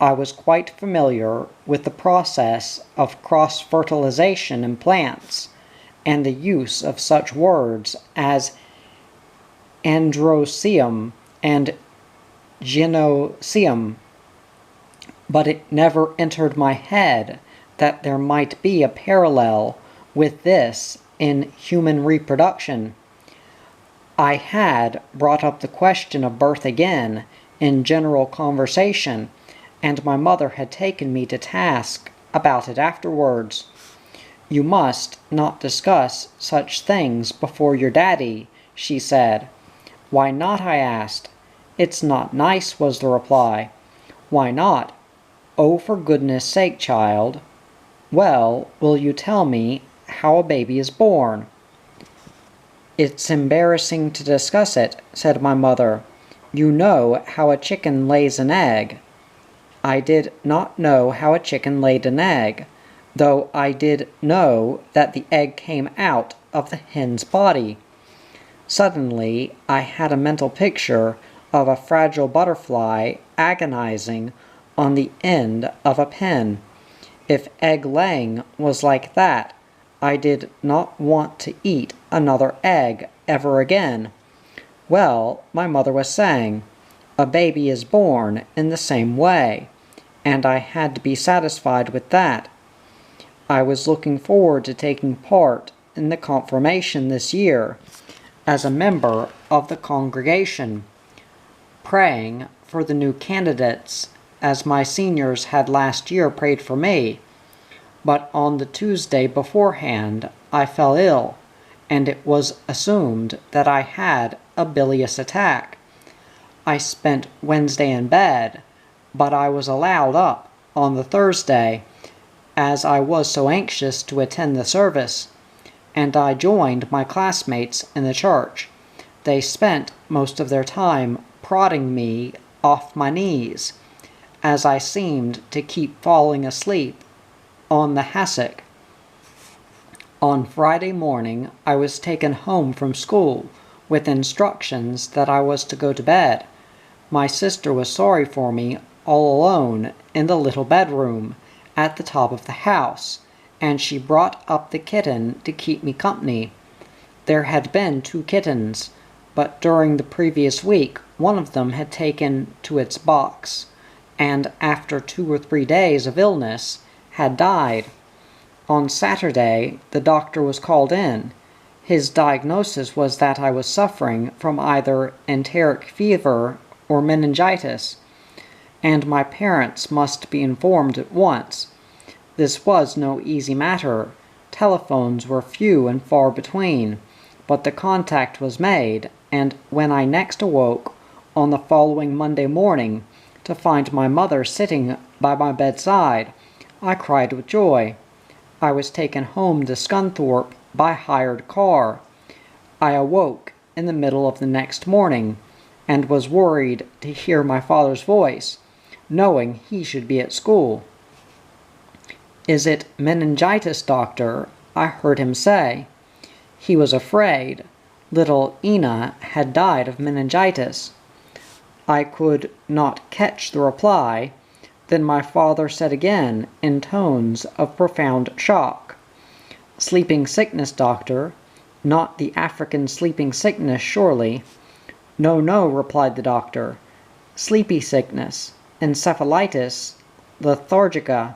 I was quite familiar with the process of cross-fertilization in plants, and the use of such words as androecium and gynoecium, but it never entered my head that there might be a parallel with this in human reproduction. I had brought up the question of birth again in general conversation, and my mother had taken me to task about it afterwards. "You must not discuss such things before your daddy," she said. "Why not?" I asked. "It's not nice," was the reply. "Why not?" "Oh, for goodness sake, child." "Well, will you tell me how a baby is born?" "It's embarrassing to discuss it," said my mother. "You know how a chicken lays an egg." I did not know how a chicken laid an egg, though I did know that the egg came out of the hen's body. Suddenly, I had a mental picture of a fragile butterfly agonizing on the end of a pin. If egg-laying was like that, I did not want to eat another egg ever again. Well, my mother was saying, a baby is born in the same way, and I had to be satisfied with that. I was looking forward to taking part in the confirmation this year as a member of the congregation, praying for the new candidates as my seniors had last year prayed for me. But on the Tuesday beforehand I fell ill, and it was assumed that I had a bilious attack. I spent Wednesday in bed, but I was allowed up on the Thursday, as I was so anxious to attend the service, and I joined my classmates in the church. They spent most of their time prodding me off my knees, as I seemed to keep falling asleep on the hassock. On Friday morning I was taken home from school with instructions that I was to go to bed. My sister was sorry for me all alone in the little bedroom at the top of the house, and she brought up the kitten to keep me company. There had been 2 kittens, but during the previous week one of them had taken to its box, and after 2 or 3 days of illness had died. On Saturday, the doctor was called in. His diagnosis was that I was suffering from either enteric fever or meningitis, and my parents must be informed at once. This was no easy matter. Telephones were few and far between, but the contact was made, and when I next awoke on the following Monday morning to find my mother sitting by my bedside, I cried with joy. I was taken home to Scunthorpe by hired car. I awoke in the middle of the next morning, and was worried to hear my father's voice, knowing he should be at school. "Is it meningitis, doctor?" I heard him say. He was afraid. Little Ina had died of meningitis. I could not catch the reply. Then my father said again, in tones of profound shock, "Sleeping sickness, doctor. Not the African sleeping sickness, surely?" "No, no," replied the doctor. sleepy sickness, encephalitis, lethargica.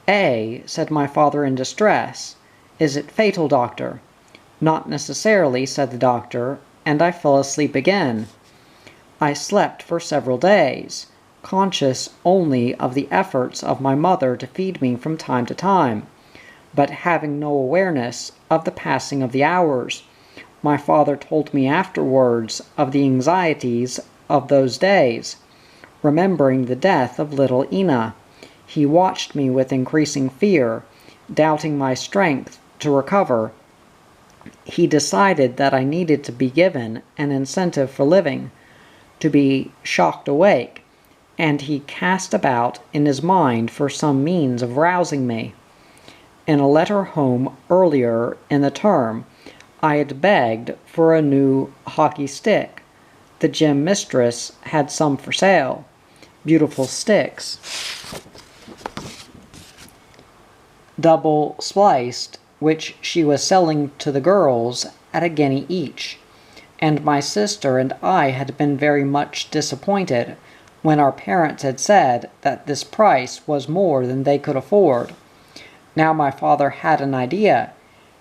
Said my father in distress. Is it fatal, doctor? Not necessarily, said the doctor, and I fell asleep again. I slept for several days, conscious only of the efforts of my mother to feed me from time to time, but having no awareness of the passing of the hours. My father told me afterwards of the anxieties of those days. Remembering the death of little Ina, he watched me with increasing fear, doubting my strength to recover. He decided that I needed to be given an incentive for living, to be shocked awake, and he cast about in his mind for some means of rousing me. In a letter home earlier in the term, I had begged for a new hockey stick. The gym mistress had some for sale. Beautiful sticks, double spliced, which she was selling to the girls at a guinea each, and my sister and I had been very much disappointed when our parents had said that this price was more than they could afford. Now my father had an idea.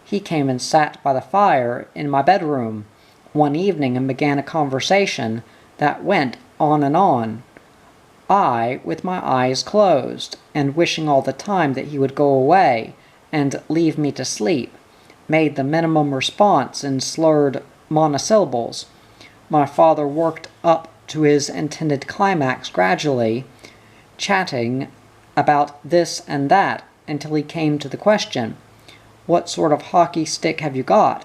He came and sat by the fire in my bedroom one evening and began a conversation that went on and on. I, with my eyes closed, and wishing all the time that he would go away and leave me to sleep, made the minimum response in slurred monosyllables. My father worked up to his intended climax gradually, chatting about this and that until he came to the question, "What sort of hockey stick have you got?"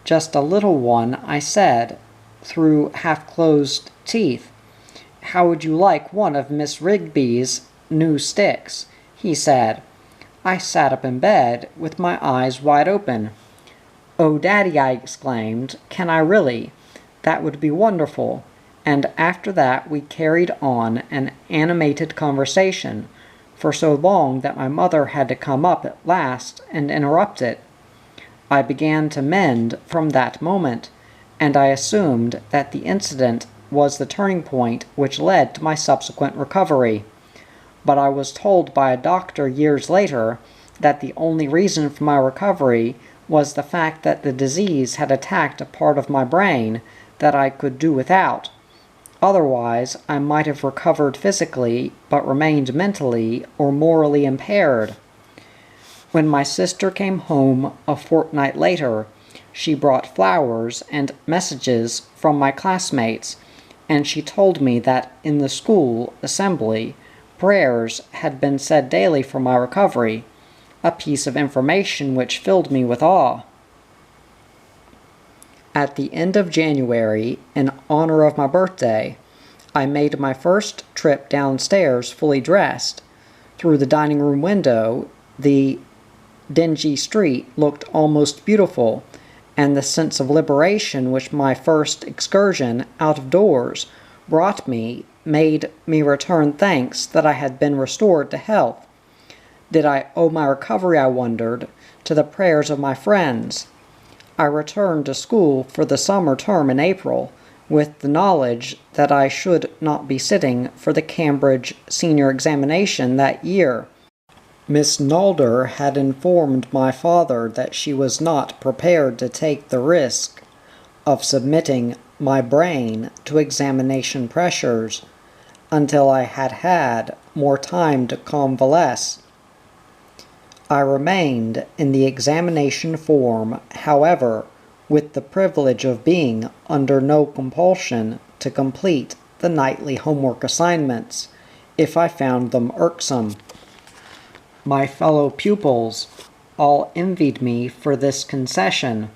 "Just a little one," I said, through half-closed teeth. "How would you like one of Miss Rigby's new sticks?" he said. I sat up in bed with my eyes wide open. "Oh, Daddy," I exclaimed, "can I really? That would be wonderful." And after that we carried on an animated conversation for so long that my mother had to come up at last and interrupt it. I began to mend from that moment, and I assumed that the incident was the turning point which led to my subsequent recovery. But I was told by a doctor years later that the only reason for my recovery was the fact that the disease had attacked a part of my brain that I could do without. Otherwise, I might have recovered physically, but remained mentally or morally impaired. When my sister came home a fortnight later, she brought flowers and messages from my classmates, and she told me that in the school assembly, prayers had been said daily for my recovery, a piece of information which filled me with awe. At the end of January, in honor of my birthday, I made my first trip downstairs fully dressed. Through the dining room window, the dingy street looked almost beautiful, and the sense of liberation which my first excursion out of doors brought me made me return thanks that I had been restored to health. Did I owe my recovery, I wondered, to the prayers of my friends? I returned to school for the summer term in April, with the knowledge that I should not be sitting for the Cambridge senior examination that year. Miss Nalder had informed my father that she was not prepared to take the risk of submitting my brain to examination pressures until I had had more time to convalesce. I remained in the examination form, however, with the privilege of being under no compulsion to complete the nightly homework assignments, if I found them irksome. My fellow pupils all envied me for this concession,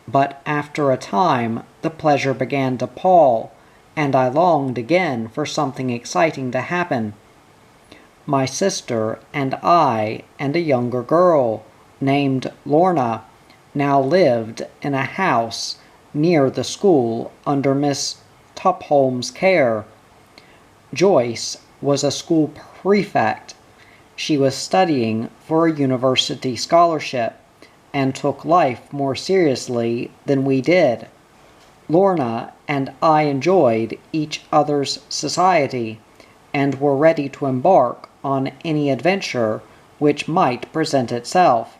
but after a time the pleasure began to pall, and I longed again for something exciting to happen. My sister and I and a younger girl, named Lorna, now lived in a house near the school under Miss Tupholme's care. Joyce was a school prefect. She was studying for a university scholarship and took life more seriously than we did. Lorna and I enjoyed each other's society, and were ready to embark on any adventure which might present itself.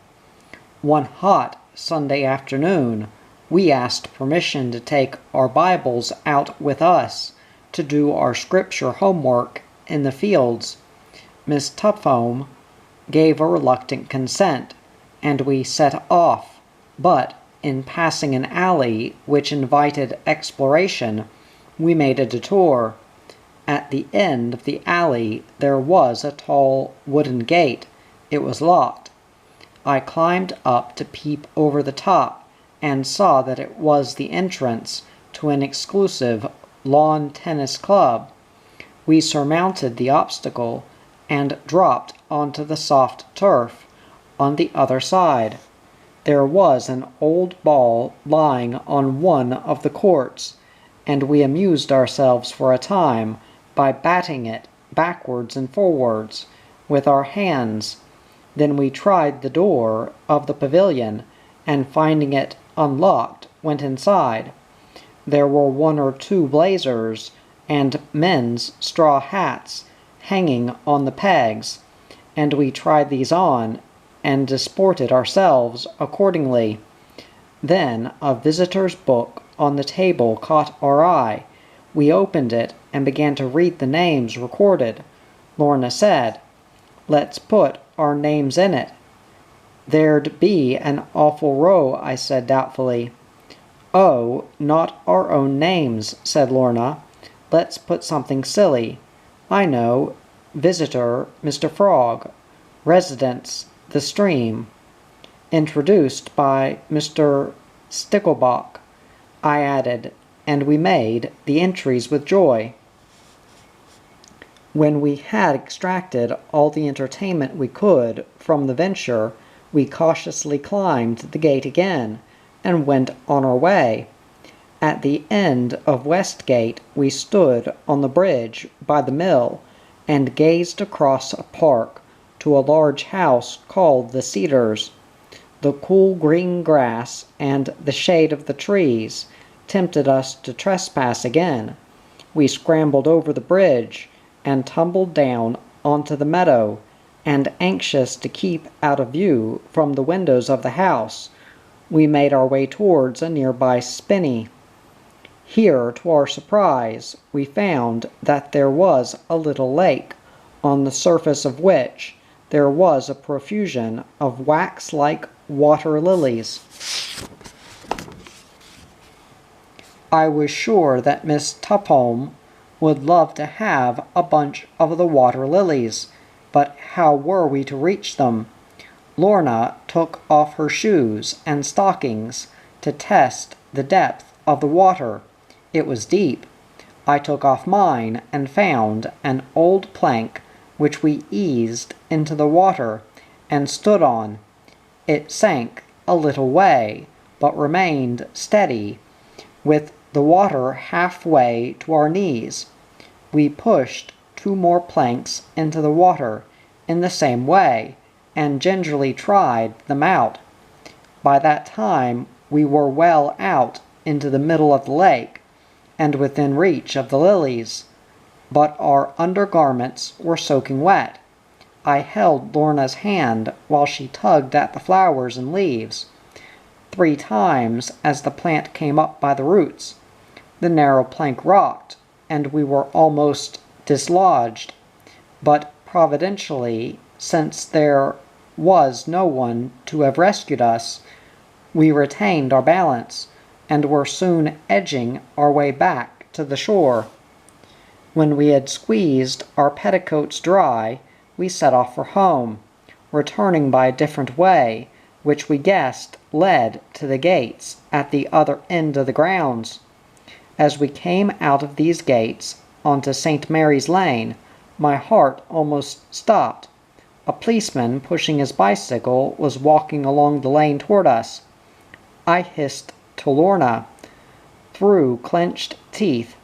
One hot Sunday afternoon, we asked permission to take our Bibles out with us to do our scripture homework in the fields. Miss Tupholme gave a reluctant consent, and we set off, but in passing an alley which invited exploration, we made a detour. At the end of the alley there was a tall wooden gate. It was locked. I climbed up to peep over the top, and saw that it was the entrance to an exclusive lawn tennis club. We surmounted the obstacle, and dropped onto the soft turf on the other side. There was an old ball lying on one of the courts, and we amused ourselves for a time by batting it backwards and forwards with our hands. Then we tried the door of the pavilion, and finding it unlocked, went inside. There were one or two blazers and men's straw hats hanging on the pegs, and we tried these on, and disported ourselves accordingly. Then a visitor's book on the table caught our eye. We opened it and began to read the names recorded. Lorna said, "Let's put our names in it." "There'd be an awful row," I said doubtfully. "Oh, not our own names," said Lorna. "Let's put something silly. I know. Visitor, Mr. Frog. Residence, the stream. Introduced by Mr. Sticklebach," I added, and we made the entries with joy. When we had extracted all the entertainment we could from the venture, we cautiously climbed the gate again, and went on our way. At the end of Westgate we stood on the bridge by the mill, and gazed across a park to a large house called the Cedars. The cool green grass and the shade of the trees tempted us to trespass again. We scrambled over the bridge, and tumbled down onto the meadow, and anxious to keep out of view from the windows of the house, we made our way towards a nearby spinney. Here, to our surprise, we found that there was a little lake, on the surface of which there was a profusion of wax-like water lilies. I was sure that Miss Tupholme would love to have a bunch of the water lilies, but how were we to reach them? Lorna took off her shoes and stockings to test the depth of the water. It was deep. I took off mine and found an old plank which we eased into the water and stood on. It sank a little way, but remained steady, with the water halfway to our knees. We pushed 2 more planks into the water in the same way, and gingerly tried them out. By that time we were well out into the middle of the lake, and within reach of the lilies, but our undergarments were soaking wet. I held Lorna's hand while she tugged at the flowers and leaves. 3 times as the plant came up by the roots, the narrow plank rocked, and we were almost dislodged. But providentially, since there was no one to have rescued us, we retained our balance, and were soon edging our way back to the shore. When we had squeezed our petticoats dry, we set off for home, returning by a different way, which we guessed led to the gates at the other end of the grounds. As we came out of these gates onto St. Mary's Lane, my heart almost stopped. A policeman pushing his bicycle was walking along the lane toward us. I hissed to Lorna, through clenched teeth,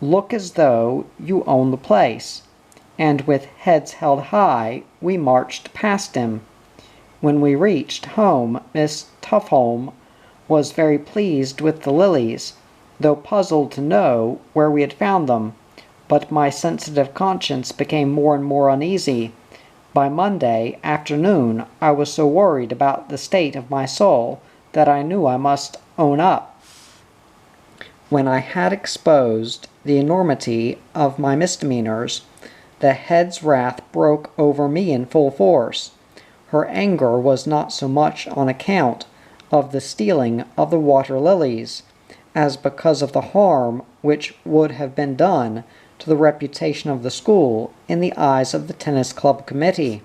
"Look as though you own the place," and with heads held high we marched past him. When we reached home, Miss Tupholme was very pleased with the lilies, though puzzled to know where we had found them, but my sensitive conscience became more and more uneasy. By Monday afternoon I was so worried about the state of my soul that I knew I must own up. When I had exposed the enormity of my misdemeanors, the head's wrath broke over me in full force. Her anger was not so much on account of the stealing of the water lilies, as because of the harm which would have been done to the reputation of the school in the eyes of the tennis club committee.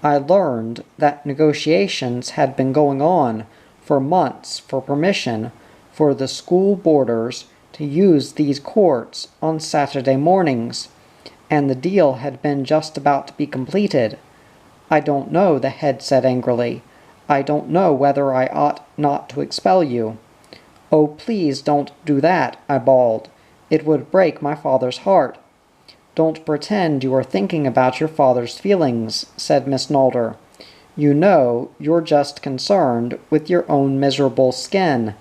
I learned that negotiations had been going on for months for permission for the school boarders to use these courts on Saturday mornings, and the deal had been just about to be completed. "I don't know," the head said angrily. "I don't know whether I ought not to expel you." "Oh, please don't do that," I bawled. "It would break my father's heart." "Don't pretend you are thinking about your father's feelings," said Miss Nalder. "You know you're just concerned with your own miserable skin."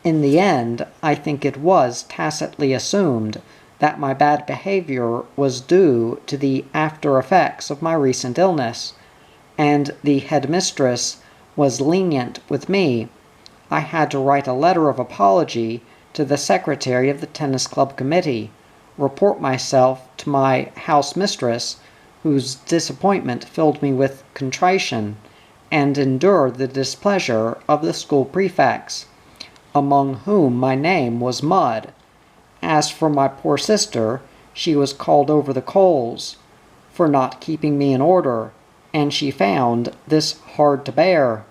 In the end, I think it was tacitly assumed that my bad behavior was due to the after-effects of my recent illness, and the headmistress was lenient with me. I had to write a letter of apology to the secretary of the tennis club committee, report myself to my house mistress, whose disappointment filled me with contrition, and endure the displeasure of the school prefects, among whom my name was mud. As for my poor sister, she was called over the coals for not keeping me in order, and she found this hard to bear.